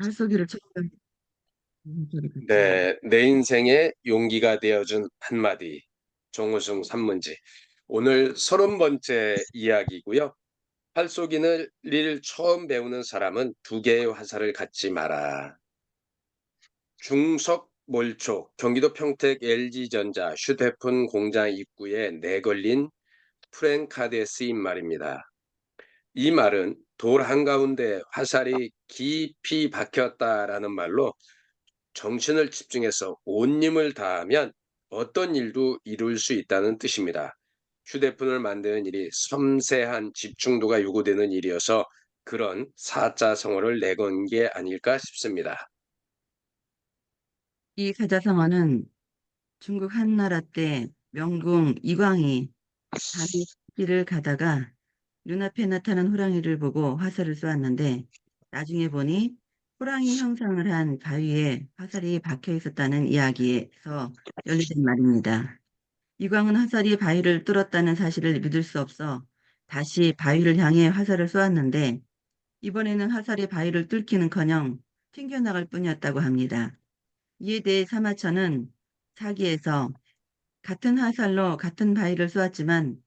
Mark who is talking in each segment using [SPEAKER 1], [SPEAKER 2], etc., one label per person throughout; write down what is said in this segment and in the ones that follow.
[SPEAKER 1] 발소리를 처음 소리 같이.
[SPEAKER 2] 네, 내 인생의 용기가 되어준 한마디. 정우승 산문지. 오늘 30번째 이야기고요. 활쏘기를 처음 배우는 사람은 두 개의 화살을 갖지 마라. 중석몰초 경기도 평택 LG전자 휴대폰 공장 입구에 내걸린 프랭카드에 쓰인 말입니다. 이 말은 돌 한가운데 화살이 깊이 박혔다라는 말로 정신을 집중해서 온 힘을 다하면 어떤 일도 이룰 수 있다는 뜻입니다. 휴대폰을 만드는 일이 섬세한 집중도가 요구되는 일이어서 그런 사자성어를 내건 게 아닐까 싶습니다.
[SPEAKER 1] 이 사자성어는 중국 한나라 때 명궁 이광이 밤에 길을 가다가 눈앞에 나타난 호랑이를 보고 화살을 쏘았는데 나중에 보니 호랑이 형상을 한 바위에 화살이 박혀 있었다는 이야기에서 연루된 말입니다. 이광은 화살이 바위를 뚫었다는 사실을 믿을 수 없어 다시 바위를 향해 화살을 쏘았는데 이번에는 화살이 바위를 뚫기는커녕 튕겨나갈 뿐이었다고 합니다. 이에 대해 사마천은 사기에서 같은 화살로 같은 바위를 쏘았지만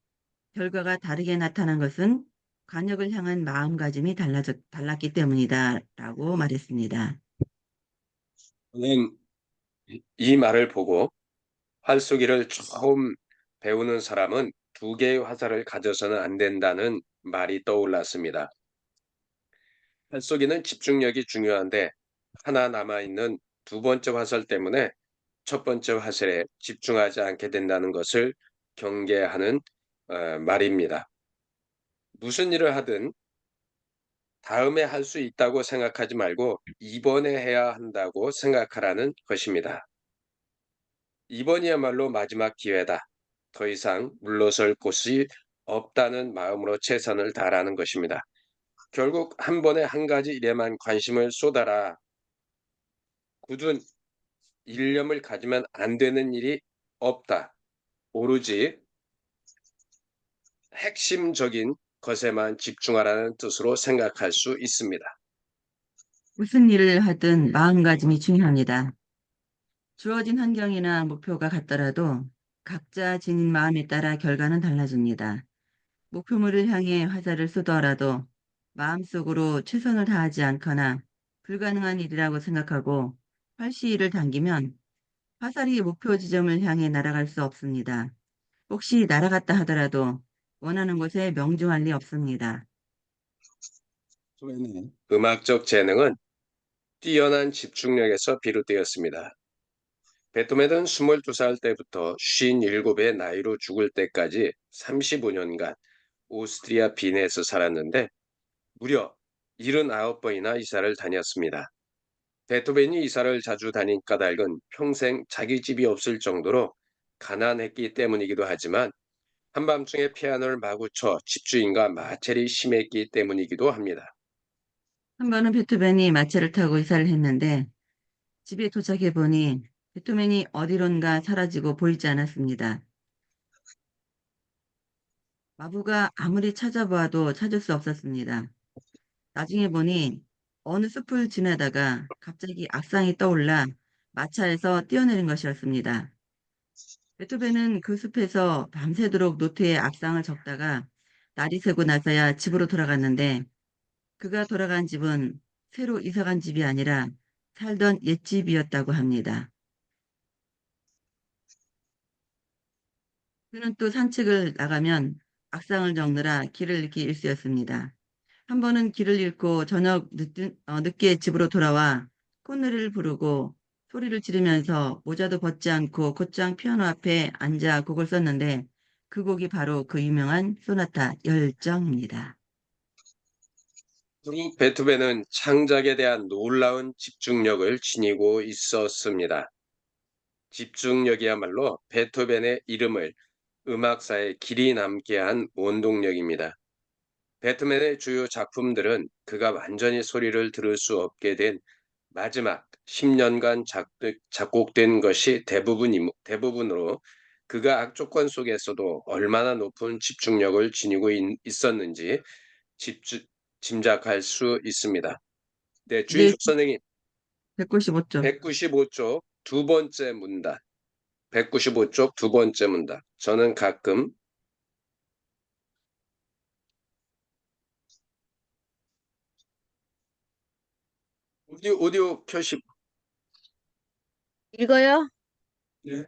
[SPEAKER 1] 결과가 다르게 나타난 것은 관역을 향한 마음가짐이 달랐기 때문이다라고 말했습니다.
[SPEAKER 2] 저는 이 말을 보고 활쏘기를 처음 배우는 사람은 두 개의 화살을 가져서는 안 된다는 말이 떠올랐습니다. 활쏘기는 집중력이 중요한데 하나 남아있는 두 번째 화살 때문에 첫 번째 화살에 집중하지 않게 된다는 것을 경계하는 말입니다. 무슨 일을 하든 다음에 할 수 있다고 생각하지 말고 이번에 해야 한다고 생각하라는 것입니다. 이번이야말로 마지막 기회다. 더 이상 물러설 곳이 없다는 마음으로 최선을 다하라는 것입니다. 결국 한 번에 한 가지 일에만 관심을 쏟아라. 굳은 일념을 가지면 안 되는 일이 없다. 오로지 핵심적인 것에만 집중하라는 뜻으로 생각할 수 있습니다.
[SPEAKER 1] 무슨 일을 하든 마음가짐이 중요합니다. 주어진 환경이나 목표가 같더라도 각자 지닌 마음에 따라 결과는 달라집니다. 목표물을 향해 화살을 쏘더라도 마음속으로 최선을 다하지 않거나 불가능한 일이라고 생각하고 활시위를 당기면 화살이 목표 지점을 향해 날아갈 수 없습니다. 혹시 날아갔다 하더라도 원하는 곳에 명중할 리 없습니다.
[SPEAKER 2] 음악적 재능은 뛰어난 집중력에서 비롯되었습니다. 베토벤은 22살 때부터 57의 나이로 죽을 때까지 35년간 오스트리아 빈에서 살았는데 무려 79번이나 이사를 다녔습니다. 베토벤이 이사를 자주 다닌 까닭은 평생 자기 집이 없을 정도로 가난했기 때문이기도 하지만 한밤중에 피아노를 마구 쳐 집주인과 마찰이 심했기 때문이기도 합니다.
[SPEAKER 1] 한 번은 베토벤이 마차를 타고 이사를 했는데 집에 도착해 보니 베토벤이 어디론가 사라지고 보이지 않았습니다. 마부가 아무리 찾아보아도 찾을 수 없었습니다. 나중에 보니 어느 숲을 지나다가 갑자기 악상이 떠올라 마차에서 뛰어내린 것이었습니다. 베토벤은 그 숲에서 밤새도록 노트에 악상을 적다가 날이 새고 나서야 집으로 돌아갔는데 그가 돌아간 집은 새로 이사간 집이 아니라 살던 옛집이었다고 합니다. 그는 또 산책을 나가면 악상을 적느라 길을 잃기 일쑤였습니다. 한 번은 길을 잃고 늦게 집으로 돌아와 콧노래를 부르고 소리를 지르면서 모자도 벗지 않고 곧장 피아노 앞에 앉아 곡을 썼는데 그 곡이 바로 그 유명한 소나타 열정입니다.
[SPEAKER 2] 결국 베토벤은 창작에 대한 놀라운 집중력을 지니고 있었습니다. 집중력이야말로 베토벤의 이름을 음악사에 길이 남게 한 원동력입니다. 베토벤의 주요 작품들은 그가 완전히 소리를 들을 수 없게 된 마지막 10년간 작곡된 것이 대부분으로 그가 악조건 속에서도 얼마나 높은 집중력을 지니고 있었는지 집주, 짐작할 수 있습니다. 네,
[SPEAKER 1] 네,
[SPEAKER 2] 주인숙 선생님,
[SPEAKER 1] 195쪽.
[SPEAKER 2] 195쪽 두 번째 문단. 195쪽 두 번째 문단. 저는 가끔 오디오 표시.
[SPEAKER 3] 읽어요?
[SPEAKER 2] 네.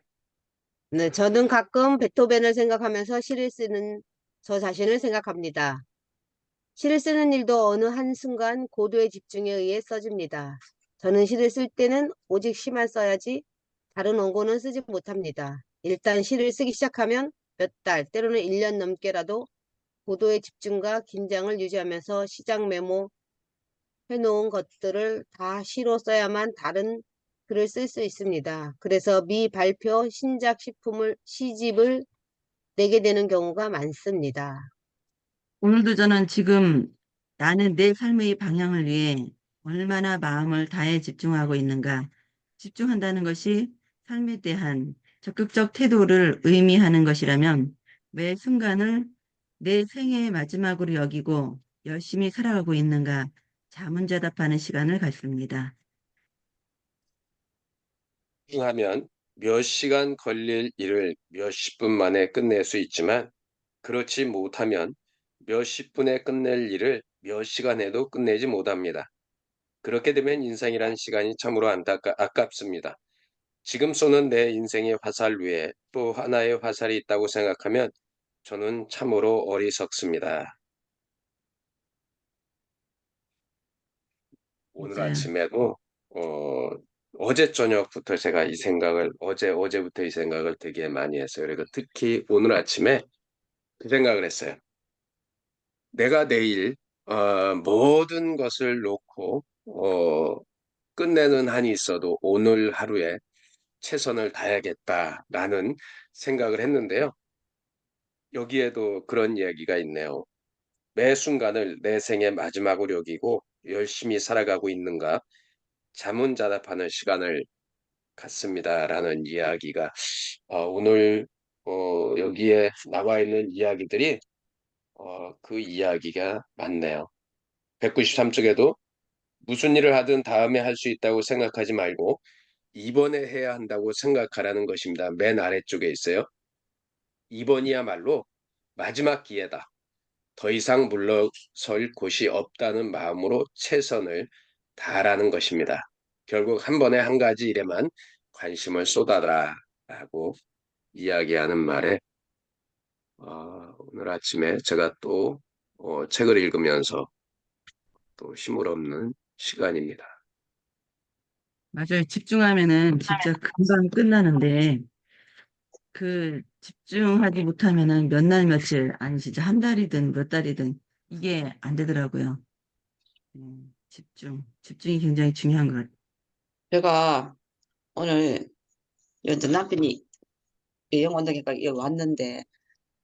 [SPEAKER 3] 네, 저는 가끔 베토벤을 생각하면서 시를 쓰는 저 자신을 생각합니다. 시를 쓰는 일도 어느 한순간 고도의 집중에 의해 써집니다. 저는 시를 쓸 때는 오직 시만 써야지 다른 원고는 쓰지 못합니다. 일단 시를 쓰기 시작하면 몇 달, 때로는 1년 넘게라도 고도의 집중과 긴장을 유지하면서 시작 메모 해놓은 것들을 다 시로 써야만 다른 글을 쓸 수 있습니다. 그래서 미발표 신작 시집을 내게 되는 경우가 많습니다.
[SPEAKER 1] 오늘도 저는 지금 나는 내 삶의 방향을 위해 얼마나 마음을 다해 집중하고 있는가. 집중한다는 것이 삶에 대한 적극적 태도를 의미하는 것이라면 매 순간을 내 생애의 마지막으로 여기고 열심히 살아가고 있는가 자문자답하는 시간을 갖습니다.
[SPEAKER 2] 하면 몇 시간 걸릴 일을 몇십 분 만에 끝낼 수 있지만 그렇지 못하면 몇십 분에 끝낼 일을 몇 시간에도 끝내지 못합니다. 그렇게 되면 인생이란 시간이 참으로 아깝습니다. 지금 쏘는 내 인생의 화살 위에 또 하나의 화살이 있다고 생각하면 저는 참으로 어리석습니다. 오늘
[SPEAKER 1] 맞아요.
[SPEAKER 2] 아침에도 어제 저녁부터 제가 이 생각을 어제부터 이 생각을 되게 많이 했어요. 그리고 특히 오늘 아침에 그 생각을 했어요. 내가 내일 모든 것을 놓고 끝내는 한이 있어도 오늘 하루에 최선을 다해야겠다라는 생각을 했는데요. 여기에도 그런 이야기가 있네요. 매 순간을 내 생의 마지막으로 여기고 열심히 살아가고 있는가 자문자답하는 시간을 갖습니다라는 이야기가 오늘 여기에 나와 있는 이야기들이 그 이야기가 맞네요. 193쪽에도 무슨 일을 하든 다음에 할 수 있다고 생각하지 말고 이번에 해야 한다고 생각하라는 것입니다. 맨 아래쪽에 있어요. 이번이야말로 마지막 기회다. 더 이상 물러설 곳이 없다는 마음으로 최선을 다하라는 것입니다. 결국 한 번에 한 가지 일에만 관심을 쏟아라 라고 이야기하는 말에 오늘 아침에 제가 또 책을 읽으면서 또 힘을 얻는 시간입니다.
[SPEAKER 1] 맞아요. 집중하면은 진짜 금방 끝나는데 그 집중하지 못하면은 몇 날 며칠 아니 진짜 한 달이든 몇 달이든 이게 안 되더라고요. 집중이 굉장히 중요한 것 같아요.
[SPEAKER 4] 제가 오늘 이제 남편이 영어 온다니까 여기 왔는데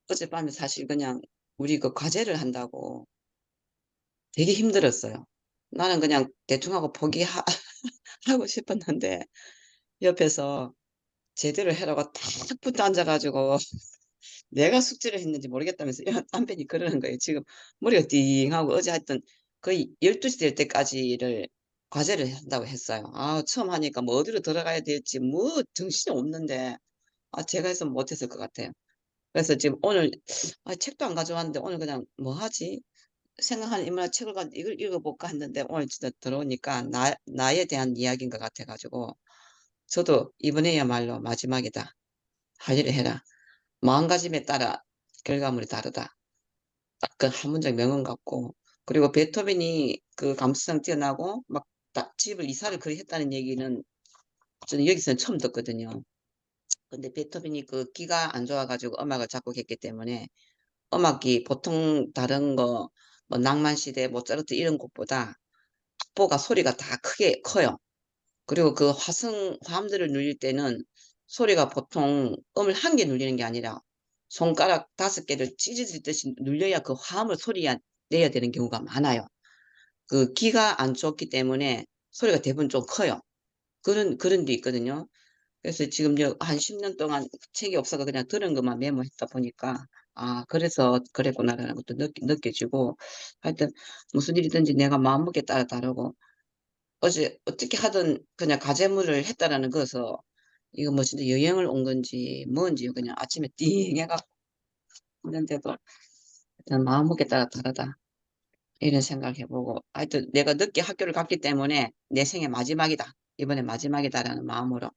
[SPEAKER 4] 어젯밤에 사실 그냥 우리 그 과제를 한다고 되게 힘들었어요. 나는 그냥 대충 하고 포기하고 싶었는데 옆에서 제대로 해라고 딱 붙어 앉아가지고 내가 숙제를 했는지 모르겠다면서 남편이 그러는 거예요. 지금 머리가 띵하고 어제 하여튼 거의 12시 될 때까지를 과제를 한다고 했어요. 아, 처음 하니까 뭐 어디로 들어가야 될지 뭐 정신이 없는데 제가 해서 못했을 것 같아요. 그래서 지금 오늘 책도 안 가져왔는데 오늘 그냥 뭐 하지? 생각하는 인물한 책을 가지고 이걸 읽어볼까 했는데 오늘 진짜 들어오니까 나에 대한 이야기인 것 같아가지고 저도 이번에야말로 마지막이다. 할 일을 해라. 마음가짐에 따라 결과물이 다르다. 딱 그 한 문장 명언 같고 그리고 베토벤이 그 감수성 뛰어나고 막 집을 이사를 그리 했다는 얘기는 저는 여기서는 처음 듣거든요. 근데 베토벤이 그 귀가 안 좋아가지고 음악을 작곡했기 때문에 음악이 보통 다른 거, 뭐 낭만시대, 모차르트 이런 곡보다 악보가 소리가 다 크게 커요. 그리고 그 화음들을 눌릴 때는 소리가 보통 음을 한 개 눌리는 게 아니라 손가락 5개를 찢어지듯이 눌려야 그 화음을 소리야 내야 되는 경우가 많아요. 그 귀가 안 좋기 때문에 소리가 대부분 좀 커요. 그런 게 있거든요. 그래서 지금 한 10년 동안 책이 없어서 그냥 들은 것만 메모했다 보니까 그래서 그랬구나라는 것도 느껴지고 하여튼 무슨 일이든지 내가 마음먹기에 따라 다르고 어제 어떻게 하든 그냥 가재물을 했다라는 것은 이거 뭐 진짜 여행을 온 건지 뭔지 그냥 아침에 띵 해갖고 했는데도 일단 마음먹기에 따라 다르다. 이런 생각을 해보고 하여튼 내가 늦게 학교를 갔기 때문에 내 생애 마지막이다. 이번에 마지막이다라는 마음으로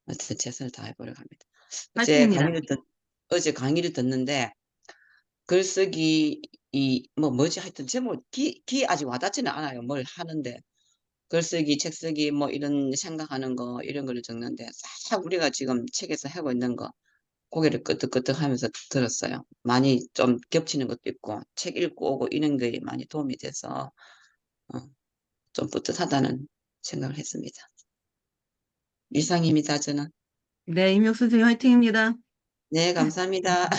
[SPEAKER 4] 하여튼 최선을 다해보려고 합니다. 어제
[SPEAKER 1] 파이팅입니다.
[SPEAKER 4] 강의를 어제 강의를 듣는데 글쓰기 뭐 뭐지 하여튼 제목 기 아직 와닿지는 않아요. 뭘 하는데 글쓰기, 책쓰기 뭐 이런 생각하는 거 이런 거를 적는데 싹 우리가 지금 책에서 하고 있는 거 고개를 끄덕끄덕 하면서 들었어요. 많이 좀 겹치는 것도 있고 책 읽고 오고 이런 게 많이 도움이 돼서 어, 좀 뿌듯하다는 생각을 했습니다. 이상입니다, 저는.
[SPEAKER 1] 네, 임혁 선생님 화이팅입니다.
[SPEAKER 4] 네, 감사합니다.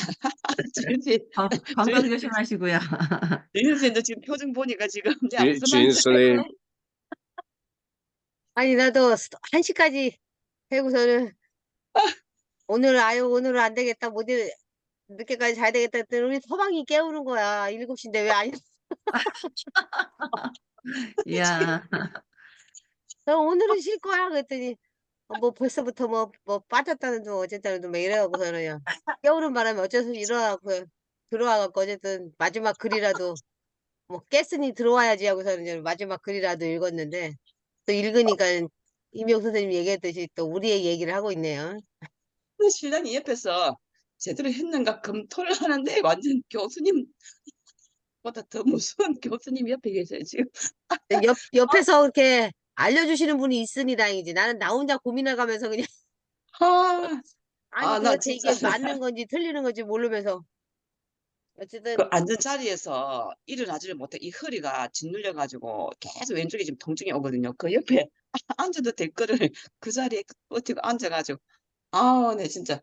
[SPEAKER 1] 건강 조심하시고요.
[SPEAKER 4] 주인선생도 지금 표정 보니까 지금 내
[SPEAKER 2] 주인
[SPEAKER 4] 앞서만
[SPEAKER 2] 선생님,
[SPEAKER 3] 아니, 나도 1시까지 해고서는 오늘은 안 되겠다. 늦게까지 자야 되겠다 했더니 우리 서방이 깨우는 거야. 7시인데 왜 안,
[SPEAKER 1] 이야,
[SPEAKER 3] 오늘은 쉴 거야. 그랬더니, 뭐 벌써부터 뭐 빠졌다는 둥 어쨌다는 둥 막 이래갖고서는 깨우는 바람에 어쩔 수 없이 일어나갖고 들어와갖고 어쨌든 마지막 글이라도 뭐 깼으니 들어와야지 하고서는 이제 마지막 글이라도 읽었는데 또 읽으니까 임용 선생님 얘기했듯이 또 우리의 얘기를 하고 있네요.
[SPEAKER 4] 신랑이 옆에서 제대로 했는가 검토를 하는데 완전 교수님보다 더 무서운 교수님 옆에 계세요, 지금.
[SPEAKER 3] 옆에서 이렇게 알려주시는 분이 있으니 다행이지. 나는 나 혼자 고민해 가면서 그냥
[SPEAKER 4] 아,
[SPEAKER 3] 아니
[SPEAKER 4] 아, 나
[SPEAKER 3] 도대체
[SPEAKER 4] 진짜
[SPEAKER 3] 이게 맞는 건지 틀리는 건지 모르면서
[SPEAKER 4] 그
[SPEAKER 3] 어쨌든
[SPEAKER 4] 앉은 자리에서 일어나지를 못해. 이 허리가 짓눌려가지고 계속 왼쪽에 지금 통증이 오거든요. 그 옆에 앉아도 될 거를 그 자리에 버티고 앉아가지고. 아, 네, 진짜.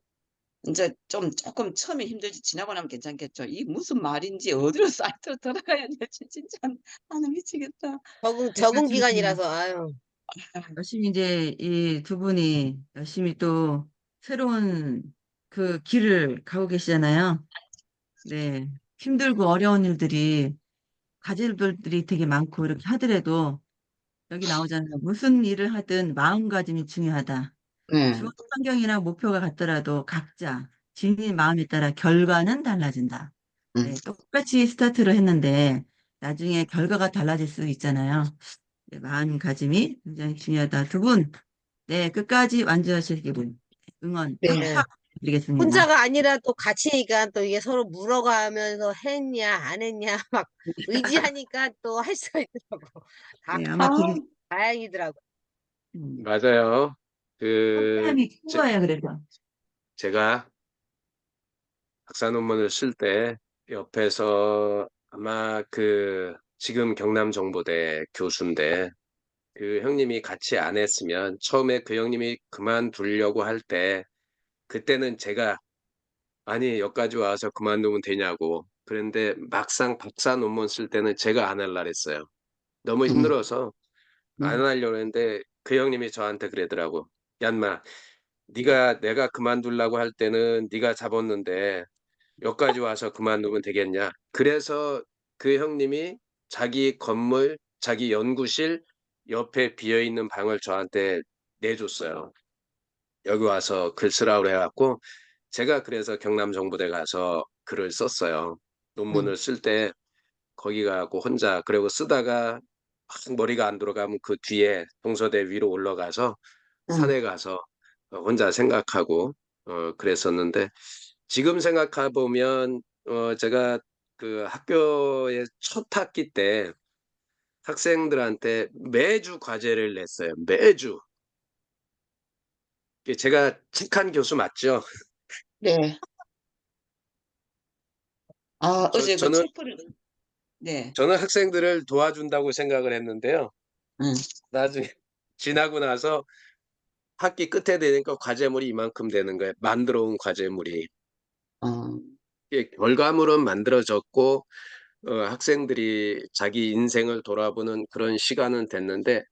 [SPEAKER 4] 이제 좀 조금 처음에 힘들지 지나고 나면 괜찮겠죠. 이 무슨 말인지 어디로 사이트로 들어가야 될지 진짜 나는 미치겠다.
[SPEAKER 3] 적응
[SPEAKER 1] 지금
[SPEAKER 3] 기간이라서 아유.
[SPEAKER 1] 열심히 이제 이 두 분이 열심히 또 새로운 그 길을 가고 계시잖아요. 네, 힘들고 어려운 일들이 과제들이 되게 많고 이렇게 하더라도 여기 나오잖아요. 무슨 일을 하든 마음가짐이 중요하다.
[SPEAKER 4] 네.
[SPEAKER 1] 주어진 환경이나 목표가 같더라도 각자 지닌 마음에 따라 결과는 달라진다.
[SPEAKER 4] 음.
[SPEAKER 1] 네, 똑같이 스타트를 했는데 나중에 결과가 달라질 수 있잖아요. 네, 마음가짐이 굉장히 중요하다. 두 분, 네, 끝까지 완주하시기를 응원
[SPEAKER 4] 네.
[SPEAKER 1] 팍팍 드리겠습니다.
[SPEAKER 3] 혼자가 아니라 또 같이니까 또 이게 서로 물어가면서 했냐 안 했냐 막 의지하니까 또 할 수가 있더라고. 다
[SPEAKER 1] 네, 아마
[SPEAKER 4] 아,
[SPEAKER 1] 그게
[SPEAKER 3] 다행이더라고.
[SPEAKER 2] 맞아요. 그,
[SPEAKER 1] 함께함이 큰 거예요, 그래서.
[SPEAKER 2] 제가 박사 논문을 쓸 때 옆에서 아마 지금 경남정보대 교수인데 그 형님이 같이 안 했으면 처음에 그 형님이 그만두려고 할 때 그때는 제가 아니 여기까지 와서 그만두면 되냐고 그런데 막상 박사 논문 쓸 때는 제가 안 할라 했어요. 너무
[SPEAKER 4] 음,
[SPEAKER 2] 힘들어서 안
[SPEAKER 4] 음,
[SPEAKER 2] 하려고 했는데 그 형님이 저한테 그러더라고. 얀마 내가 그만두려고 할 때는 네가 잡았는데 여기까지 와서 그만두면 되겠냐. 그래서 그 형님이 자기 건물, 자기 연구실 옆에 비어있는 방을 저한테 내줬어요. 여기 와서 글 쓰라고 해갖고 제가 그래서 경남정보대 가서 글을 썼어요.
[SPEAKER 4] 음,
[SPEAKER 2] 논문을 쓸 때 거기 가고 혼자 그리고 쓰다가 막 머리가 안 들어가면 그 뒤에 동서대 위로 올라가서
[SPEAKER 4] 음.
[SPEAKER 2] 산에 가서 혼자 생각하고 그랬었는데 지금 생각해 보면 제가 그 학교의 첫 학기 때 학생들한테 매주 과제를 냈어요. 매주. 이게 제가 착한 교수 맞죠?
[SPEAKER 4] 네. 아,
[SPEAKER 2] 저,
[SPEAKER 4] 어제 그
[SPEAKER 2] 저는
[SPEAKER 4] 책포를, 네.
[SPEAKER 2] 저는 학생들을 도와준다고 생각을 했는데요.
[SPEAKER 4] 음,
[SPEAKER 2] 나중에 지나고 나서 학기 끝에 되니까 과제물이 이만큼 되는 거예요. 만들어 온 과제물이.
[SPEAKER 4] 어,
[SPEAKER 2] 이게 결과물은 만들어졌고 학생들이 자기 인생을 돌아보는 그런 시간은 됐는데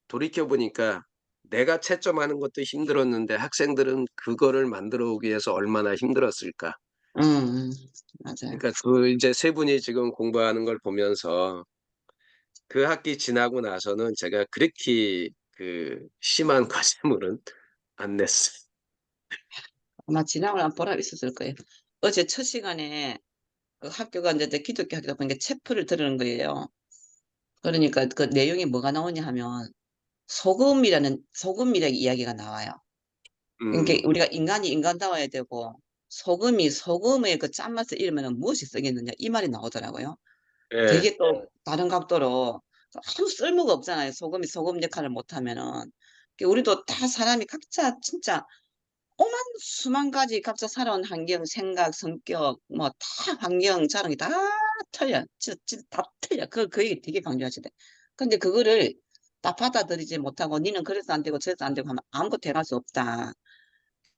[SPEAKER 2] 돌이켜 보니까 내가 채점하는 것도 힘들었는데 학생들은 그거를 만들어 오기 위해서 얼마나 힘들었을까.
[SPEAKER 4] 음, 음, 맞아요.
[SPEAKER 2] 그러니까 이제 세 분이 지금 공부하는 걸 보면서 그 학기 지나고 나서는 제가 그렇게 그 심한 과제물은 안 냈어요.
[SPEAKER 4] 아마 지나고 보람 있었을 거예요. 어제 첫 시간에 그 학교가 이제 기독교 학교다 보니까 체프를 들으는 거예요. 그러니까 그 내용이 뭐가 나오냐 하면 소금이라는 이야기가 나와요. 그러니까
[SPEAKER 2] 음,
[SPEAKER 4] 우리가 인간이 인간다워야 되고 소금의 그 짠맛을 잃으면 무엇이 쓰겠느냐 이 말이 나오더라고요.
[SPEAKER 2] 예,
[SPEAKER 4] 되게 또 다른 각도로 아무 쓸모가 없잖아요. 소금이 소금 역할을 못하면은. 그러니까 우리도 다 사람이 각자 진짜 오만 수만 가지 각자 살아온 환경, 생각, 성격, 뭐 다 환경, 자랑이 다 틀려. 진짜 다 틀려. 그 얘기 되게 강조하시대. 근데 그거를 다 받아들이지 못하고 니는 그래서 안 되고 저래서 안 되고 하면 아무것도 해갈 수 없다.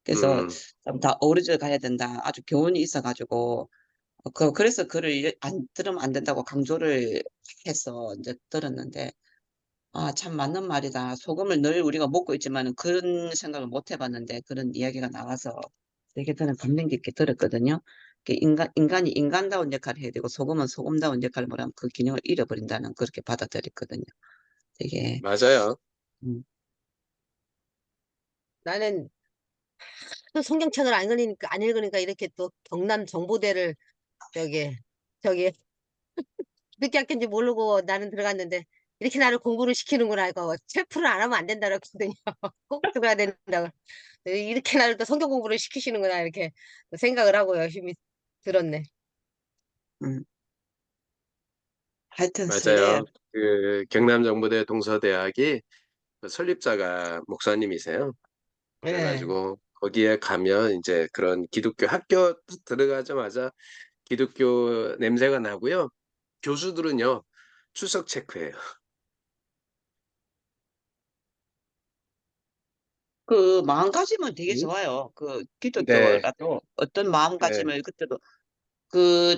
[SPEAKER 4] 그래서
[SPEAKER 2] 음,
[SPEAKER 4] 좀 다 어우러져 가야 된다. 아주 교훈이 있어가지고 그래서 그를 안 들으면 안 된다고 강조를 해서 이제 들었는데 아, 참 맞는 말이다. 소금을 늘 우리가 먹고 있지만 그런 생각을 못 해봤는데 그런 이야기가 나와서 되게 저는 감명 깊게 들었거든요. 인간이 인간다운 역할을 해야 되고 소금은 소금다운 역할을 못하면 그 균형을 잃어버린다는 그렇게 받아들였거든요. 되게
[SPEAKER 2] 맞아요.
[SPEAKER 4] 음,
[SPEAKER 3] 나는 또 성경책을 안 읽으니까 이렇게 또 경남 정보대를 저기 늦게 학교인지 모르고 나는 들어갔는데 이렇게 나를 공부를 시키는구나 이거 체프를 안 하면 안 된다 그랬거든요. 꼭 들어야 된다고. 이렇게 나를 또 성경 공부를 시키시는구나 이렇게 생각을 하고 열심히 들었네.
[SPEAKER 4] 음, 하여튼 설레요.
[SPEAKER 2] 맞아요. 그 경남정부대 동서대학이 그 설립자가 목사님이세요.
[SPEAKER 3] 예.
[SPEAKER 2] 그래가지고 거기에 가면 이제 그런 기독교 학교 딱 들어가자마자 기독교 냄새가 나고요. 교수들은요, 출석 체크해요.
[SPEAKER 4] 그 마음가짐은 되게
[SPEAKER 2] 음?
[SPEAKER 4] 좋아요. 그
[SPEAKER 2] 네,
[SPEAKER 4] 기독교라도 어떤
[SPEAKER 2] 네.
[SPEAKER 4] 마음가짐을 그때도 그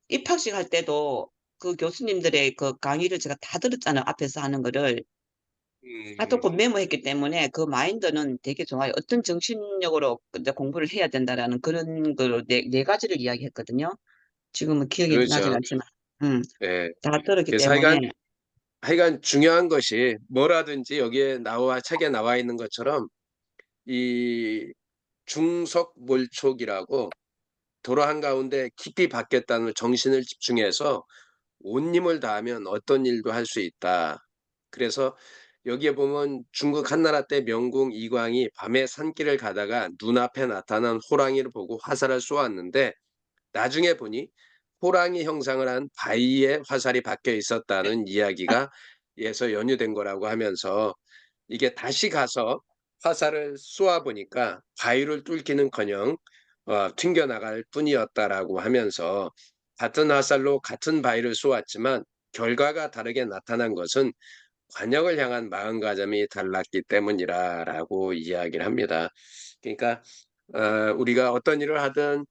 [SPEAKER 4] 입학식 할 때도 그 교수님들의 그 강의를 제가 다 들었잖아요. 앞에서 하는 거를. 다
[SPEAKER 2] 음,
[SPEAKER 4] 듣고 메모했기 때문에 그 마인드는 되게 좋아요. 어떤 정신력으로 이제 공부를 해야 된다라는 그런 걸 네 가지를 이야기했거든요. 지금은 기억이 나진
[SPEAKER 2] 그렇죠.
[SPEAKER 4] 않지만, 음,
[SPEAKER 2] 네.
[SPEAKER 4] 다 들었기
[SPEAKER 2] 그래서
[SPEAKER 4] 때문에,
[SPEAKER 2] 하여간 중요한 것이 뭐라든지 여기에 책에 나와 있는 것처럼 이 중석몰촉이라고 도로 한가운데 깊이 박혔다는 정신을 집중해서 온 힘을 다하면 어떤 일도 할 수 있다. 그래서 여기에 보면 중국 한나라 때 명궁 이광이 밤에 산길을 가다가 눈앞에 나타난 호랑이를 보고 화살을 쏘았는데 나중에 보니 호랑이 형상을 한 바위에 화살이 박혀 있었다는 이야기가 에서 연유된 거라고 하면서 이게 다시 가서 화살을 쏘아 보니까 바위를 뚫기는커녕 튕겨나갈 뿐이었다라고 하면서 같은 화살로 같은 바위를 쏘았지만 결과가 다르게 나타난 것은 관역을 향한 마음가짐이 달랐기 때문이라라고 이야기를 합니다. 그러니까 우리가 어떤 일을 하든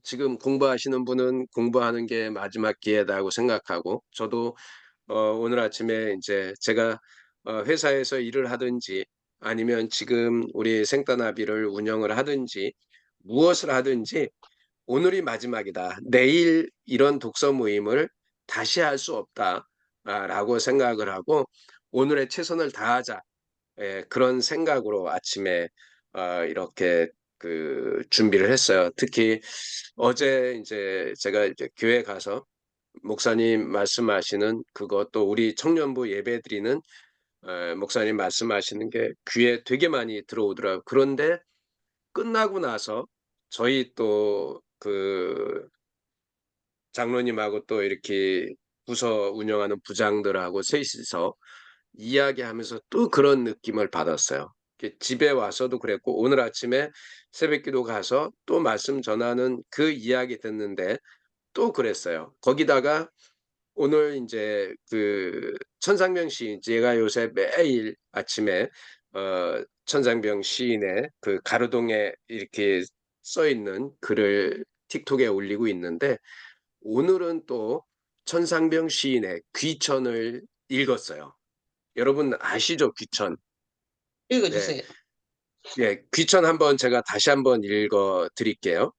[SPEAKER 2] 지금 공부하시는 분은 공부하는 게 마지막 기회다고 생각하고 저도 오늘 아침에 이제 제가 회사에서 일을 하든지 아니면 지금 우리 생따나비를 운영을 하든지 무엇을 하든지 오늘이 마지막이다. 내일 이런 독서 모임을 다시 할 수 없다라고 생각을 하고 오늘의 최선을 다하자. 그런 생각으로 아침에 이렇게 그 준비를 했어요. 특히 어제 이제 제가 이제 교회 가서 목사님 말씀하시는 그것도 우리 청년부 예배드리는 목사님 말씀하시는 게 귀에 되게 많이 들어오더라고요. 그런데 끝나고 나서 저희 또 그 장로님하고 또 이렇게 부서 운영하는 부장들하고 셋이서 이야기하면서 또 그런 느낌을 받았어요. 집에 와서도 그랬고 오늘 아침에 새벽기도 가서 또 말씀 전하는 그 이야기 듣는데 또 그랬어요. 거기다가 오늘 이제 그 천상병 시인 제가 요새 매일 아침에 천상병 시인의 그 가로등에 이렇게 써 있는 글을 틱톡에 올리고 있는데 오늘은 또 천상병 시인의 귀천을 읽었어요. 여러분 아시죠? 귀천. 네.
[SPEAKER 4] 읽어주세요.
[SPEAKER 2] 예, 귀천 한번 제가 다시 한번 읽어 드릴게요.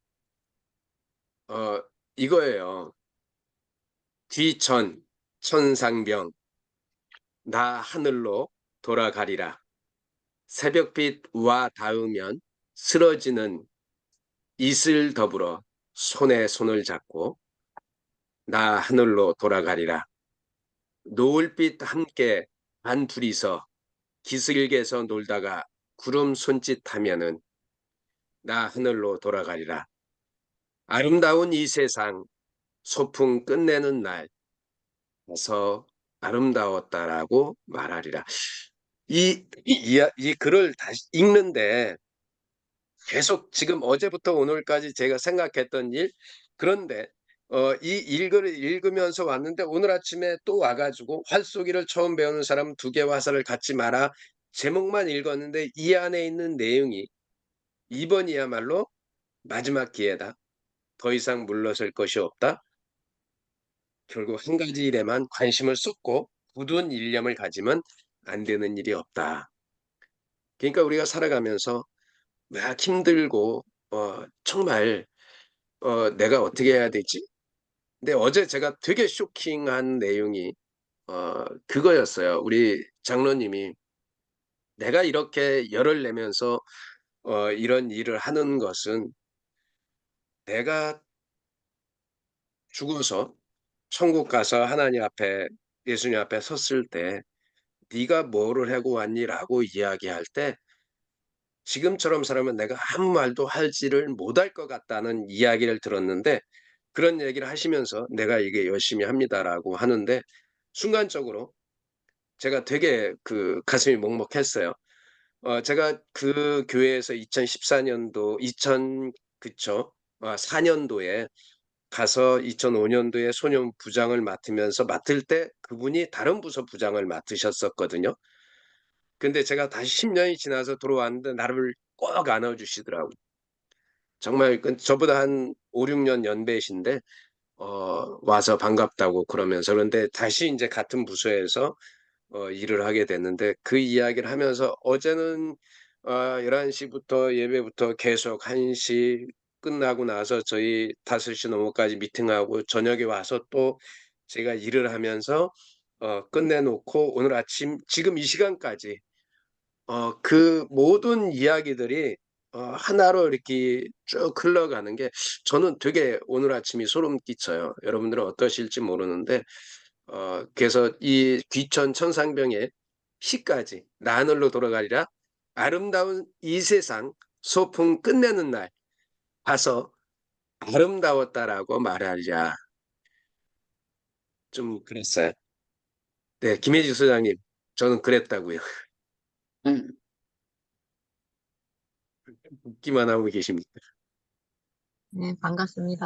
[SPEAKER 2] 어, 이거예요. 귀천, 천상병. 나 하늘로 돌아가리라. 새벽빛 와 닿으면 쓰러지는 이슬 더불어 손에 손을 잡고 나 하늘로 돌아가리라. 노을빛 함께 반 둘이서 기슭에서 놀다가 구름 손짓하면은 나 하늘로 돌아가리라. 아름다운 이 세상 소풍 끝내는 날 가서 아름다웠다라고 말하리라. 이 글을 다시 읽는데 계속 지금 어제부터 오늘까지 제가 생각했던 일, 그런데 이 글을 읽으면서 왔는데 오늘 아침에 또 와가지고 활쏘기를 처음 배우는 사람 두 개 화살을 갖지 마라. 제목만 읽었는데 이 안에 있는 내용이 이번이야말로 마지막 기회다. 더 이상 물러설 것이 없다. 결국 한 가지 일에만 관심을 쏟고 굳은 일념을 가지면 안 되는 일이 없다. 그러니까 우리가 살아가면서 막 힘들고 정말 내가 어떻게 해야 되지? 근데 어제 제가 되게 쇼킹한 내용이 그거였어요. 우리 장로님이 내가 이렇게 열을 내면서 이런 일을 하는 것은 내가 죽어서 천국 가서 하나님 앞에 예수님 앞에 섰을 때 네가 뭐를 하고 왔니라고 이야기할 때 지금처럼 살아면 내가 아무 말도 하지를 못할 것 같다는 이야기를 들었는데 그런 얘기를 하시면서 내가 이게 열심히 합니다라고 하는데 순간적으로 제가 되게 그 가슴이 먹먹했어요. 제가 그 교회에서 2014년도 2000 그쵸? 4년도에 가서 2005년도에 소년 부장을 맡을 때 그분이 다른 부서 부장을 맡으셨었거든요. 근데 제가 다시 10년이 지나서 들어왔는데 나를 꼭 안아주시더라고요. 정말 저보다 한 5, 6년 연배이신데 와서 반갑다고 그러면서 그런데 다시 이제 같은 부서에서 일을 하게 됐는데 그 이야기를 하면서 어제는 11시부터 예배부터 계속 1시 끝나고 나서 저희 5시 넘어까지 미팅하고 저녁에 와서 또 제가 일을 하면서 끝내놓고 오늘 아침 지금 이 시간까지 그 모든 이야기들이 하나로 이렇게 쭉 흘러가는 게 저는 되게 오늘 아침이 소름 끼쳐요. 여러분들은 어떠실지 모르는데 그래서 이 귀천 천상병의 시까지 나 하늘로 돌아가리라 아름다운 이 세상 소풍 끝내는 날 가서 아름다웠다라고 말하리라. 좀 그랬어요. 네, 김혜지 소장님, 저는 그랬다고요.
[SPEAKER 4] 응.
[SPEAKER 2] 웃기만 하고 계십니다.
[SPEAKER 5] 네, 반갑습니다.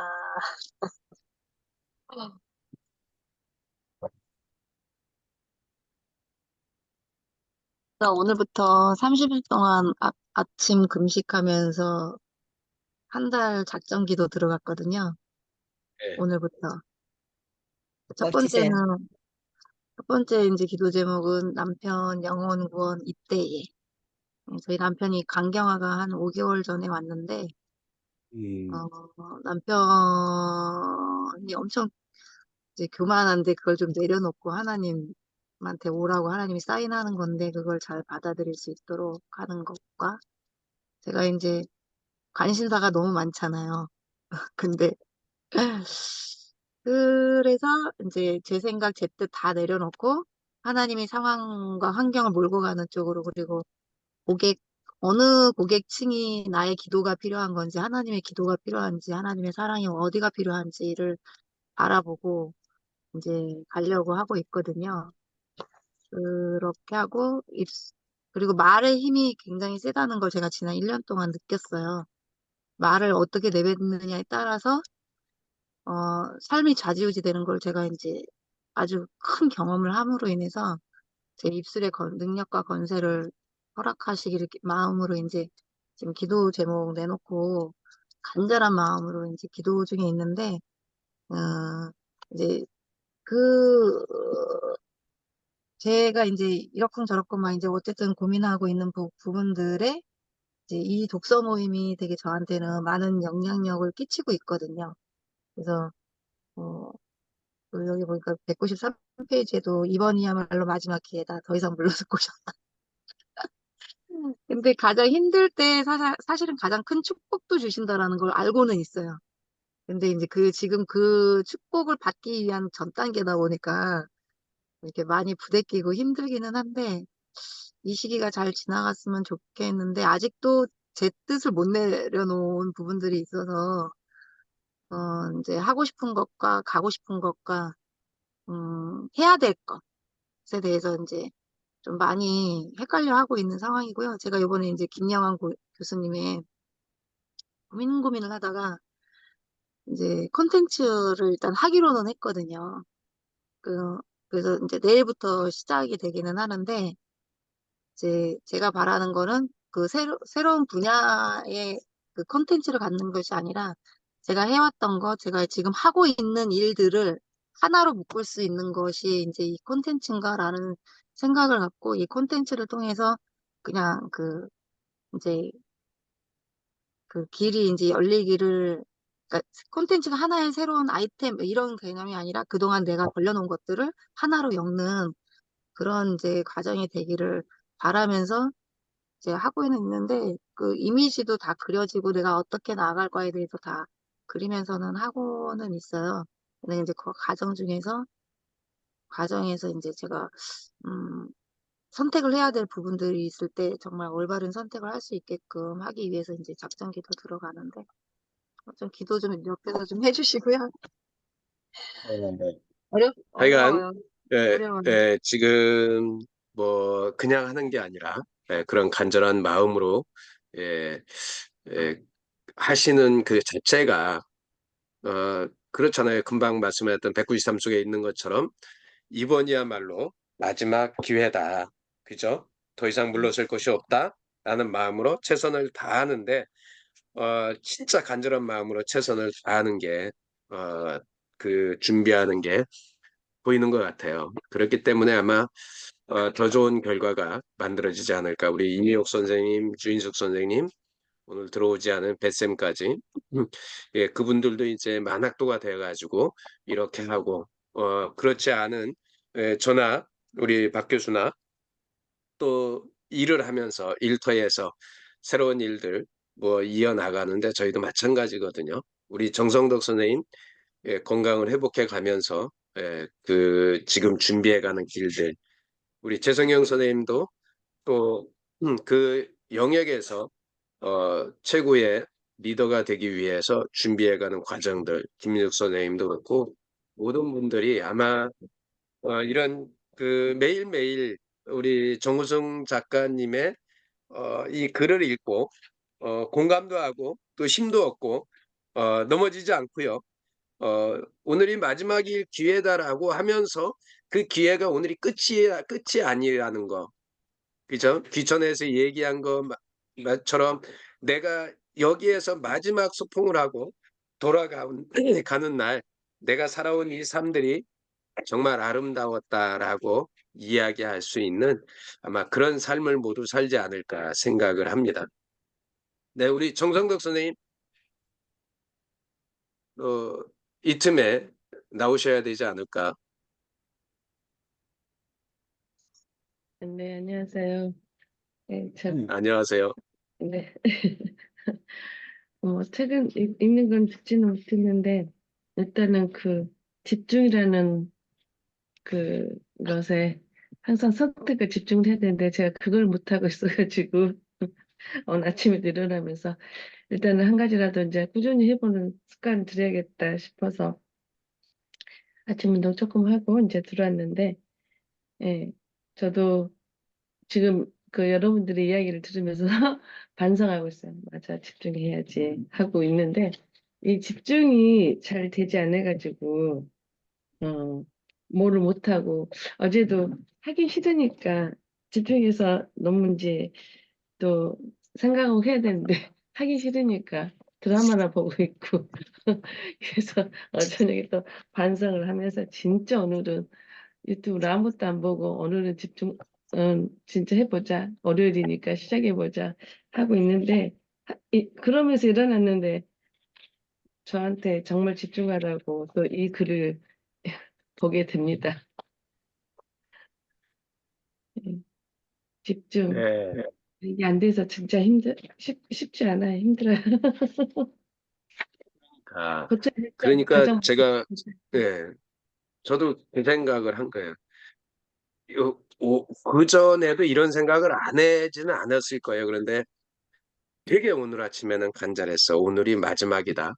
[SPEAKER 5] 저 오늘부터 30일 동안 아침 금식하면서 한 달 작정 기도 들어갔거든요.
[SPEAKER 2] 네.
[SPEAKER 5] 오늘부터. 첫
[SPEAKER 3] 멋지세요.
[SPEAKER 5] 번째는, 첫 번째 이제 기도 제목은 남편 영혼 구원 이때에. 저희 남편이 간경화가 한 5개월 전에 왔는데,
[SPEAKER 2] 음,
[SPEAKER 5] 남편이 엄청 이제 교만한데 그걸 좀 내려놓고 하나님한테 오라고 하나님이 사인하는 건데 그걸 잘 받아들일 수 있도록 하는 것과 제가 이제 관심사가 너무 많잖아요. 근데 그래서 이제 제 생각, 제 뜻 다 내려놓고 하나님이 상황과 환경을 몰고 가는 쪽으로 그리고 고객, 어느 고객층이 나의 기도가 필요한 건지 하나님의 기도가 필요한지 하나님의 사랑이 어디가 필요한지를 알아보고 이제 가려고 하고 있거든요. 그렇게 하고 그리고 말의 힘이 굉장히 세다는 걸 제가 지난 1년 동안 느꼈어요. 말을 어떻게 내뱉느냐에 따라서 삶이 좌지우지 되는 걸 제가 이제 아주 큰 경험을 함으로 인해서 제 입술의 능력과 건세를 허락하시기를 마음으로 이제 지금 기도 제목 내놓고 간절한 마음으로 이제 기도 중에 있는데 어, 이제 그 제가 이제 이러쿵저러쿵 막 이제 어쨌든 고민하고 있는 부분들에 이제 이 독서 모임이 되게 저한테는 많은 영향력을 끼치고 있거든요. 그래서 어, 여기 보니까 193 홈페이지에도 이번이야말로 마지막 기회다. 더 이상 물러설 곳이 없다. 근데 가장 힘들 때 사실은 가장 큰 축복도 주신다라는 걸 알고는 있어요. 근데 이제 지금 그 축복을 받기 위한 전 단계다 보니까 이렇게 많이 부대끼고 힘들기는 한데, 이 시기가 잘 지나갔으면 좋겠는데, 아직도 제 뜻을 못 내려놓은 부분들이 있어서, 이제 하고 싶은 것과 가고 싶은 것과, 해야 될 것에 대해서 이제 좀 많이 헷갈려 하고 있는 상황이고요. 제가 이번에 이제 김영환 교수님의 고민을 하다가 이제 콘텐츠를 일단 하기로는 했거든요. 그래서 이제 내일부터 시작이 되기는 하는데, 이제 제가 바라는 거는 그 새로운 분야의 그 콘텐츠를 갖는 것이 아니라 제가 해왔던 거, 제가 지금 하고 있는 일들을 하나로 묶을 수 있는 것이 이제 이 콘텐츠인가라는 생각을 갖고 이 콘텐츠를 통해서 그냥 이제 그 길이 이제 열리기를, 그러니까 콘텐츠가 하나의 새로운 아이템 뭐 이런 개념이 아니라 그동안 내가 벌려놓은 것들을 하나로 엮는 그런 이제 과정이 되기를 바라면서 이제 하고는 있는데, 그 이미지도 다 그려지고 내가 어떻게 나아갈 거에 대해서 다 그리면서는 하고는 있어요. 근데 이제 그 과정에서 이제 제가 음, 선택을 해야 될 부분들이 있을 때 정말 올바른 선택을 할 수 있게끔 하기 위해서 이제 작전기도 들어가는데, 좀 기도 좀 옆에서 좀 해주시고요.
[SPEAKER 2] 네. 하여간
[SPEAKER 5] 어려워요.
[SPEAKER 2] 예,
[SPEAKER 5] 어려워요.
[SPEAKER 2] 지금 뭐 그냥 하는 게 아니라 그런 간절한 마음으로 예, 예, 하시는 그 자체가 그렇잖아요. 금방 말씀하셨던 193속에 있는 것처럼 이번이야말로 마지막 기회다. 그죠? 더 이상 물러설 것이 없다. 라는 마음으로 최선을 다하는데 진짜 간절한 마음으로 최선을 다하는 게 그 준비하는 게 보이는 것 같아요. 그렇기 때문에 아마 더 좋은 결과가 만들어지지 않을까. 우리 이미옥 선생님, 주인숙 선생님, 오늘 들어오지 않은 뱃쌤까지 예, 그분들도 이제 만학도가 돼가지고 이렇게 하고 그렇지 않은 저나 우리 박 교수나 또 일을 하면서 일터에서 새로운 일들 뭐 이어나가는데 저희도 마찬가지거든요. 우리 정성덕 선생님 건강을 회복해 가면서 그 지금 준비해가는 길들 우리 재성영 선생님도 또 그 영역에서 최고의 리더가 되기 위해서 준비해가는 과정들 김민숙 선생님도 그렇고 모든 분들이 아마 이런 그 매일매일 우리 정우성 작가님의 이 글을 읽고 공감도 하고 또 힘도 얻고 넘어지지 않고요. 오늘이 마지막일 기회다라고 하면서 그 기회가 오늘이 끝이 아니라는 거. 그죠? 귀천에서 얘기한 것처럼 내가 여기에서 마지막 소풍을 하고 돌아가는 가는 날 내가 살아온 이 삶들이 정말 아름다웠다라고 이야기할 수 있는 아마 그런 삶을 모두 살지 않을까 생각을 합니다. 네, 우리 정성덕 선생님 이 틈에 나오셔야 되지 않을까.
[SPEAKER 6] 네, 안녕하세요. 네,
[SPEAKER 2] 안녕하세요.
[SPEAKER 6] 네. 책은 읽는 건 듣지는 못했는데, 일단은 집중이라는 것에 항상 선택을 집중을 해야 되는데, 제가 그걸 못하고 있어가지고, 오늘 아침에 일어나면서, 일단은 한 가지라도 이제 꾸준히 해보는 습관을 들여야겠다 싶어서, 아침 운동 조금 하고 이제 들어왔는데, 예, 저도 지금 여러분들의 이야기를 들으면서 반성하고 있어요. 맞아, 집중해야지 하고 있는데 이 집중이 잘 되지 않아가지고 뭐를 못하고 어제도 하기 싫으니까 집중해서 너무 이제 또 생각하고 해야 되는데 하기 싫으니까 드라마나 보고 있고 그래서 저녁에 또 반성을 하면서 진짜 오늘은 유튜브로 아무것도 안 보고 오늘은 진짜 해보자. 월요일이니까 시작해보자. 하고 있는데, 그러면서 일어났는데, 저한테 정말 집중하라고 또 이 글을 보게 됩니다. 집중.
[SPEAKER 2] 네.
[SPEAKER 6] 이게 안 돼서 진짜 쉽지 않아요. 힘들어요.
[SPEAKER 2] 아,
[SPEAKER 6] 고쳐야 죠
[SPEAKER 2] 그러니까
[SPEAKER 6] 가정.
[SPEAKER 2] 제가, 예, 저도 그 생각을 한 거예요. 그전에도 이런 생각을 안 해지는 않았을 거예요. 그런데 되게 오늘 아침에는 간절했어. 오늘이 마지막이다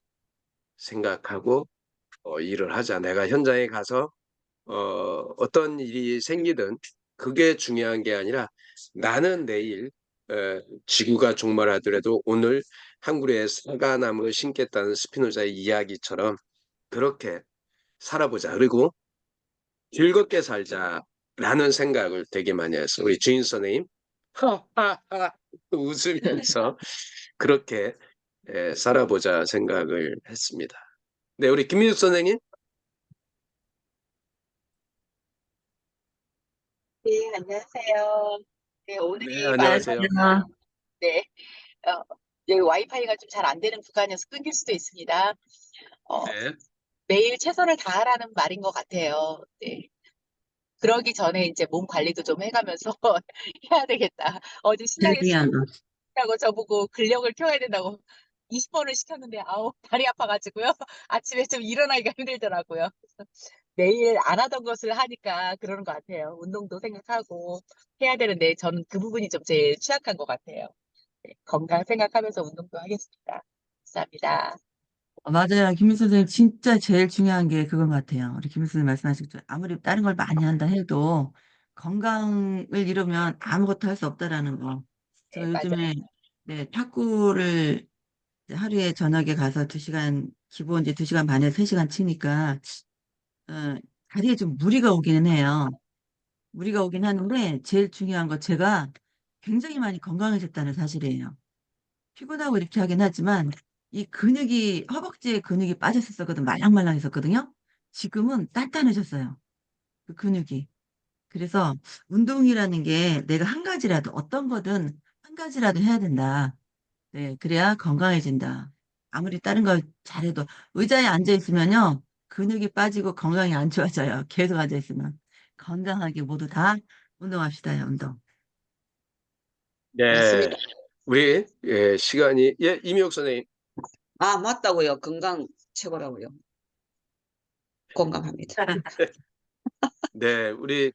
[SPEAKER 2] 생각하고 일을 하자. 내가 현장에 가서 어떤 일이 생기든 그게 중요한 게 아니라 나는 내일 지구가 종말하더라도 오늘 한 그루의 사과나무를 심겠다는 스피노자의 이야기처럼 그렇게 살아보자. 그리고 즐겁게 살자라는 생각을 되게 많이 했어. 우리 주인 선생님 하하하 웃으면서 그렇게 살아보자 생각을 했습니다. 네, 우리 김민숙 선생님.
[SPEAKER 7] 네, 안녕하세요. 네,
[SPEAKER 2] 네,
[SPEAKER 7] 오늘이
[SPEAKER 2] 안녕하세요.
[SPEAKER 7] 마지막이라, 네, 어, 여기 와이파이가 좀 잘 안 되는 구간이어서 끊길 수도 있습니다. 어,
[SPEAKER 2] 네,
[SPEAKER 7] 매일 최선을 다하라는 말인 것 같아요. 네. 그러기 전에 이제 몸 관리도 좀 해가면서 해야 되겠다. 어제
[SPEAKER 1] 제일
[SPEAKER 7] 신랑이
[SPEAKER 1] 중요한 거.
[SPEAKER 7] 하고 저보고 근력을 켜야 된다고 20번을 시켰는데 아우 다리 아파가지고요. 아침에 좀 일어나기가 힘들더라고요. 그래서 매일 안 하던 것을 하니까 그러는 것 같아요. 운동도 생각하고 해야 되는데 저는 그 부분이 좀 제일 취약한 것 같아요. 네, 건강 생각하면서 운동도 하겠습니다. 감사합니다.
[SPEAKER 1] 맞아요. 김민수 선생님 진짜 제일 중요한 게 그건 것 같아요. 우리 김민수 선생님 말씀하셨죠. 아무리 다른 걸 많이 한다 해도 건강을 잃으면 아무것도 할 수 없다라는 거.
[SPEAKER 7] 네,
[SPEAKER 1] 제가
[SPEAKER 7] 맞아요.
[SPEAKER 1] 요즘에 네, 탁구를 이제 하루에 저녁에 가서 2시간, 기본 이제 2시간 반에서 3시간 치니까 어, 다리에 좀 무리가 오기는 해요. 무리가 오긴 하는데 제일 중요한 거 제가 굉장히 많이 건강해졌다는 사실이에요. 피곤하고 이렇게 하긴 하지만 이 근육이 허벅지에 근육이 빠졌었거든 말랑말랑했었거든요. 지금은 단단해졌어요. 그 근육이. 그래서 운동이라는 게 내가 한 가지라도 어떤 거든 한 가지라도 해야 된다. 네, 그래야 건강해진다. 아무리 다른 걸 잘해도 의자에 앉아 있으면요 근육이 빠지고 건강이 안 좋아져요. 계속 앉아 있으면 건강하게 모두 다 운동합시다요. 운동.
[SPEAKER 2] 네,
[SPEAKER 3] 맞습니다.
[SPEAKER 2] 우리 시간이 이미옥 선생님.
[SPEAKER 4] 아, 맞다고요. 건강 최고라고요. 공감합니다.
[SPEAKER 2] 네, 우리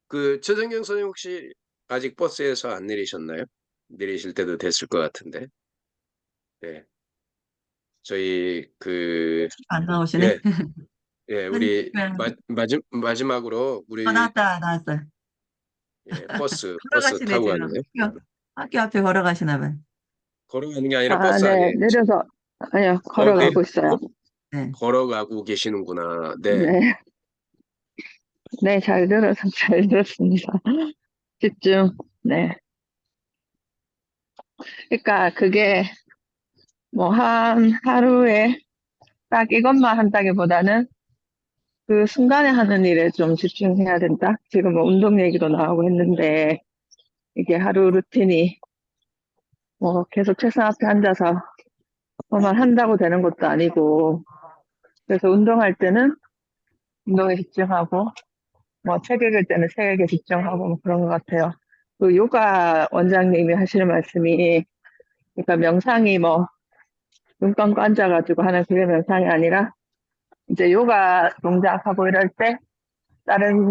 [SPEAKER 2] 그 최정경 선생님 혹시 아직 버스에서 안 내리셨나요? 내리실 때도 됐을 것 같은데. 네, 저희
[SPEAKER 1] 안 나오시네.
[SPEAKER 2] 예, 우리
[SPEAKER 1] 그러니까
[SPEAKER 2] 마지막으로 우리
[SPEAKER 1] 나왔다 나왔어.
[SPEAKER 2] 버스
[SPEAKER 1] 걸어가시네,
[SPEAKER 2] 타고
[SPEAKER 1] 지금.
[SPEAKER 2] 가는데
[SPEAKER 1] 학교 앞에 걸어가시나 봐요.
[SPEAKER 2] 걸어가는 게 아니라
[SPEAKER 8] 아,
[SPEAKER 2] 버스
[SPEAKER 8] 네,
[SPEAKER 2] 아니에요?
[SPEAKER 8] 내려서, 아니요,
[SPEAKER 2] 네,
[SPEAKER 8] 걸어가고 있어요.
[SPEAKER 1] 네.
[SPEAKER 2] 걸어가고 계시는구나. 네,
[SPEAKER 8] 네, 네, 잘 들었습니다. 집중, 네. 그러니까 그게 뭐 하루에 딱 이것만 한다기보다는 그 순간에 하는 일에 좀 집중해야 된다. 지금 뭐 운동 얘기도 나오고 했는데 이게 하루 루틴이 뭐 계속 책상 앞에 앉아서 뭐만 한다고 되는 것도 아니고 그래서 운동할 때는 운동에 집중하고 뭐 책 읽을 때는 책에 집중하고 뭐 그런 것 같아요. 그 요가 원장님이 하시는 말씀이 그러니까 명상이 뭐 눈 감고 앉아가지고 하는 그게 명상이 아니라 이제 요가 동작하고 이럴 때 다른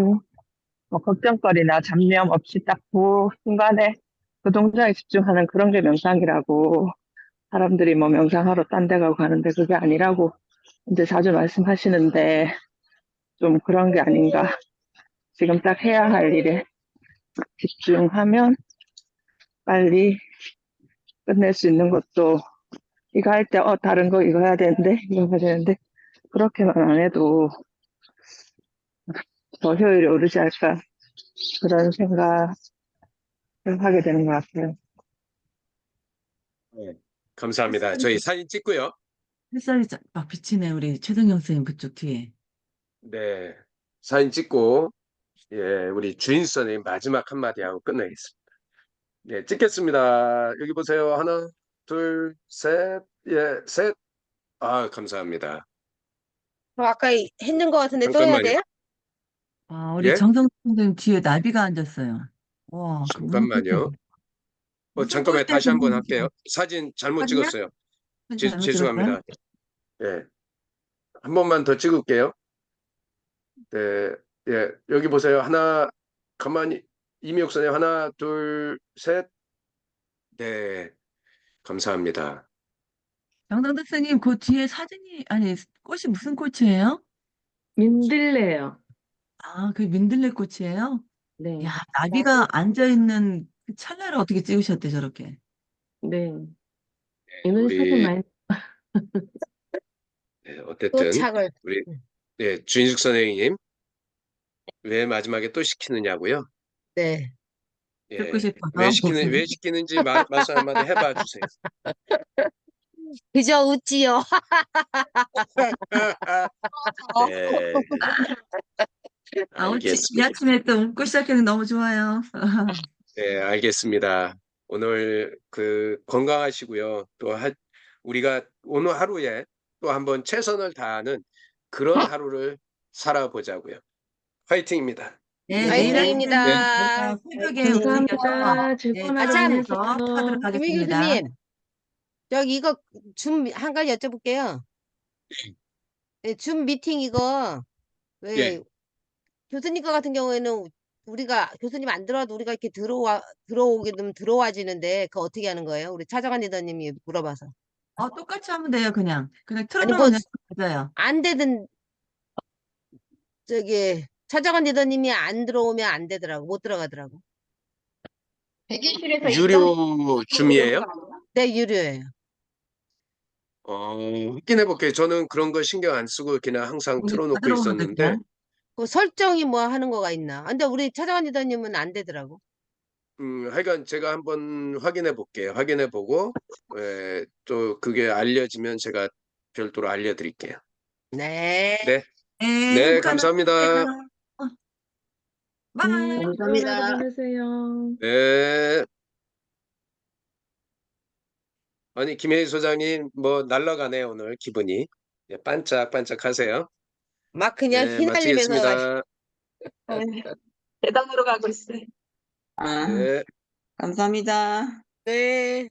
[SPEAKER 8] 뭐 걱정거리나 잡념 없이 딱 그 순간에 그 동작에 집중하는 그런 게 명상이라고 사람들이 뭐 명상하러 딴 데 가고 가는데 그게 아니라고 이제 자주 말씀하시는데 좀 그런 게 아닌가. 지금 딱 해야 할 일에 집중하면 빨리 끝낼 수 있는 것도 이거 할 때 다른 거 이거 해야 되는데 이거 해야 되는데 그렇게만 안 해도 더 효율이 오르지 않을까 그런 생각을 하게 되는 것 같아요.
[SPEAKER 2] 네, 감사합니다.
[SPEAKER 1] 햇살이,
[SPEAKER 2] 저희 사진 찍고요.
[SPEAKER 1] 햇살이 막 비치네, 우리 최동영 선생님 그쪽 뒤에.
[SPEAKER 2] 네, 사진 찍고 우리 주인 선생님 마지막 한마디 하고 끝내겠습니다. 네, 찍겠습니다. 여기 보세요. 하나, 둘, 셋, 셋. 아, 감사합니다.
[SPEAKER 3] 아까 했는 것 같은데 또 해야
[SPEAKER 2] 잠깐만요.
[SPEAKER 3] 돼요?
[SPEAKER 1] 우리
[SPEAKER 2] 예?
[SPEAKER 1] 정성 선생님 뒤에 나비가 앉았어요. 와, 그
[SPEAKER 2] 잠깐만요.
[SPEAKER 1] 무슨
[SPEAKER 2] 잠깐만요. 다시
[SPEAKER 1] 꼴대에서
[SPEAKER 2] 한번 할게요. 사진 잘못
[SPEAKER 1] 사진이요?
[SPEAKER 2] 찍었어요.
[SPEAKER 1] 사진 잘못 찍었어요?
[SPEAKER 2] 죄송합니다. 예. 한 번만 더 찍을게요. 네. 예. 여기 보세요. 하나, 가만히, 이미옥선님, 하나, 둘, 셋. 네. 감사합니다.
[SPEAKER 1] 정당 대표님, 그 뒤에 사진이, 아니, 꽃이 무슨 꽃이에요?
[SPEAKER 6] 민들레요.
[SPEAKER 1] 아, 그 민들레 꽃이에요?
[SPEAKER 6] 네,
[SPEAKER 1] 야, 나비가 앉아있는 그 찰나를 어떻게 찍으셨대, 저렇게.
[SPEAKER 6] 네. 이런 사진
[SPEAKER 2] 우리,
[SPEAKER 6] 많이,
[SPEAKER 2] 네, 어쨌든,
[SPEAKER 3] 도착을.
[SPEAKER 2] 우리, 네, 주인숙 선생님, 왜 마지막에 또 시키느냐고요?
[SPEAKER 3] 네.
[SPEAKER 1] 듣고
[SPEAKER 2] 예.
[SPEAKER 1] 싶어서.
[SPEAKER 2] 왜 시키는지 말씀 한마디 해봐 주세요.
[SPEAKER 3] 그저 웃지요.
[SPEAKER 2] 네.
[SPEAKER 1] 아, 오늘 이
[SPEAKER 2] 알겠습니다.
[SPEAKER 1] 아침에 또 웃고 시작해서 너무 좋아요.
[SPEAKER 2] 네, 알겠습니다. 오늘 건강하시고요. 우리가 오늘 하루에 또 한번 최선을 다하는 그런 하루를 살아보자고요. 화이팅입니다.
[SPEAKER 1] 네,
[SPEAKER 2] 네.
[SPEAKER 1] 내일 아침에
[SPEAKER 3] 화이팅입니다.
[SPEAKER 1] 새벽에 움직여서
[SPEAKER 6] 감사합니다. 즐거운
[SPEAKER 3] 아, 참.
[SPEAKER 6] 하루
[SPEAKER 1] 해서
[SPEAKER 6] 되세요.
[SPEAKER 1] 하도록
[SPEAKER 3] 김희
[SPEAKER 1] 하겠습니다.
[SPEAKER 3] 교수님, 저기 이거 한 가지 여쭤볼게요. 네, 줌 미팅 이거 왜
[SPEAKER 2] 예.
[SPEAKER 3] 교수님 거 같은 경우에는 우리가 교수님 안 들어와도 우리가 이렇게 들어오게 되면 들어와지는데 그거 어떻게 하는 거예요? 우리 차정환 리더님이 물어봐서.
[SPEAKER 1] 똑같이 하면 돼요, 그냥. 그냥
[SPEAKER 3] 아니
[SPEAKER 1] 틀어놓으면
[SPEAKER 3] 뭐
[SPEAKER 1] 그냥 맞아요.
[SPEAKER 3] 안 되든 저기 차정환 리더님이 안 들어오면 안 되더라고. 못 들어가더라고.
[SPEAKER 2] 유료 줌이에요?
[SPEAKER 3] 네, 유료예요.
[SPEAKER 2] 확인해 볼게요. 저는 그런 거 신경 안 쓰고 그냥 항상
[SPEAKER 1] 우리 다
[SPEAKER 2] 틀어놓고
[SPEAKER 1] 들어오는데,
[SPEAKER 2] 있었는데,
[SPEAKER 1] 그냥.
[SPEAKER 3] 그 설정이 뭐 하는 거가 있나? 근데 우리 차정환 리더님은 안 되더라고.
[SPEAKER 2] 하여간 제가 한번 확인해 볼게요. 확인해 보고, 또 그게 알려지면 제가 별도로 알려드릴게요.
[SPEAKER 3] 네.
[SPEAKER 2] 네.
[SPEAKER 1] 네,
[SPEAKER 2] 네,
[SPEAKER 1] 행복한
[SPEAKER 2] 감사합니다.
[SPEAKER 1] 하루 바이.
[SPEAKER 6] 좋은 하루 보내세요.
[SPEAKER 2] 네. 아니, 김혜희 소장님, 뭐, 날라가네요, 오늘 기분이. 예, 반짝반짝 하세요.
[SPEAKER 3] 막 그냥
[SPEAKER 2] 네,
[SPEAKER 3] 휘날리면서
[SPEAKER 2] 마치겠습니다.
[SPEAKER 4] 대단으로 가고 있어요. 아,
[SPEAKER 2] 네.
[SPEAKER 4] 감사합니다.
[SPEAKER 3] 네.